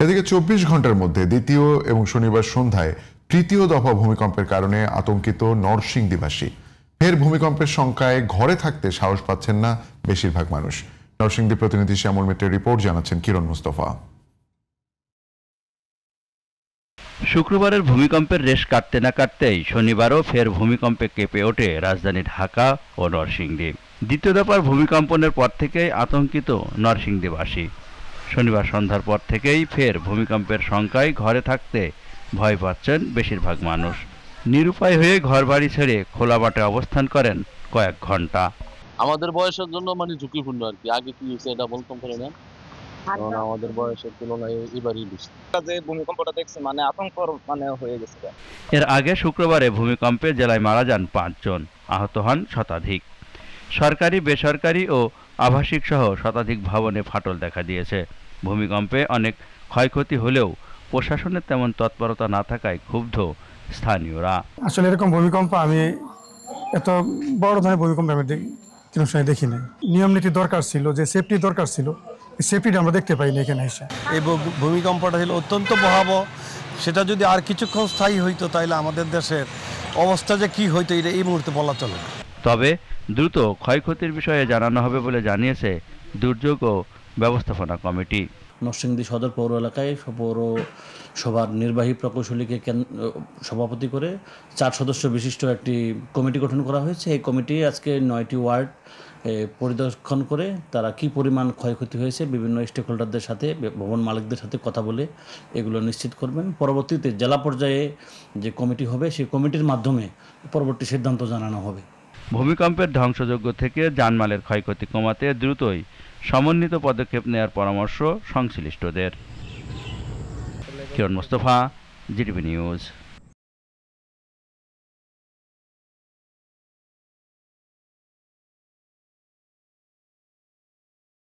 এদিকে ২৪ ঘন্টার মধ্যে দ্বিতীয় এবং শনিবার সন্ধ্যায় তৃতীয় দফা ভূমিকম্পের কারণে আতঙ্কিত নরসিংদীবাসী। ফের ভূমিকম্পের শঙ্কায় ঘরে থাকতে সাহস পাচ্ছেন না বেশিরভাগ মানুষ। নরসিংদী প্রতিনিধি শ্যামল মিত্রের রিপোর্ট, জানাচ্ছেন কিরণ মুস্তফা। শুক্রবারের ভূমিকম্পের রেশ কাটতে না কাটতেই শনিবারও ফের ভূমিকম্পে কেঁপে ওঠে রাজধানী ঢাকা ও নরসিংদী। দ্বিতীয় দফার ভূমিকম্পনের পর থেকেই আতঙ্কিত নরসিংদীবাসী। শনিবার সন্ধ্যার পর থেকেই ফের ভূমিকম্পের শঙ্কায় ঘরে থাকতে ভয় পাচ্ছেন বেশিরভাগ মানুষ। নিরুপায় হয়ে ঘরবাড়ি ছেড়ে খোলা মাঠে অবস্থান করেন কয়েক ঘন্টা। আমাদের বয়সের জন্য ঝুঁকিপূর্ণ আর কি। আগে কি হয়েছে এটা বলতাম পারে না, কারণ আমাদের বয়সের তুলনায় এবারই বেশি। যে ভূমিকম্পটা দেখছি আতঙ্ক হয়ে গেছে। এর আগে শুক্রবারে ভূমিকম্পে জেলায় মারা যান ৫ জন, আহত হন শতাধিক। সরকারি, বেসরকারি ও আবাসিক সহ শতাধিক ভবনে ফাটল দেখা দিয়েছে। ভূমিকম্পে অনেক ক্ষয়ক্ষতি হলেও প্রশাসনের তেমন তৎপরতা না থাকায় ক্ষুব্ধ স্থানীয়রা। আসলে এরকম ভূমিকম্প আমি এত বড় ধরনের ভূমিকম্প আমি কোনো সময় দেখি নাই। নিয়ম নীতি দরকার ছিল, যে সেফটি দরকার ছিল, সেফটিটা আমরা দেখতে পাইনি এখানে এসে। এই ভূমিকম্পটা ছিল অত্যন্ত ভয়াবহ। সেটা যদি আর কিছুক্ষণ স্থায়ী হইতো তাহলে আমাদের দেশের অবস্থা যে কি হইতো এটা এই মুহূর্তে বলা চলে না। তবে দ্রুত ক্ষয়ক্ষতির বিষয়ে জানানো হবে বলে জানিয়েছে দুর্যোগ ও ব্যবস্থাপনা কমিটি। নরসিংদী সদর পৌর এলাকায় পৌরসভার নির্বাহী প্রকৌশলীকে সভাপতি করে 4 সদস্য বিশিষ্ট একটি কমিটি গঠন করা হয়েছে। এই কমিটি আজকে 9টি ওয়ার্ড পরিদর্শন করে তারা কি পরিমাণ ক্ষয়ক্ষতি হয়েছে বিভিন্ন স্টেক হোল্ডারদের সাথে, ভবন মালিকদের সাথে কথা বলে এগুলো নিশ্চিত করবেন। পরবর্তীতে জেলা পর্যায়ে যে কমিটি হবে সেই কমিটির মাধ্যমে পরবর্তী সিদ্ধান্ত জানানো হবে। ভূমিকম্পের ধ্বংসযজ্ঞ থেকে জানমালের ক্ষয়ক্ষতি কমাতে দ্রুতই সমন্বিত পদক্ষেপ নেওয়ার পরামর্শ সংশ্লিষ্টদের। কিরণ মুস্তফা, জিটিভি নিউজ।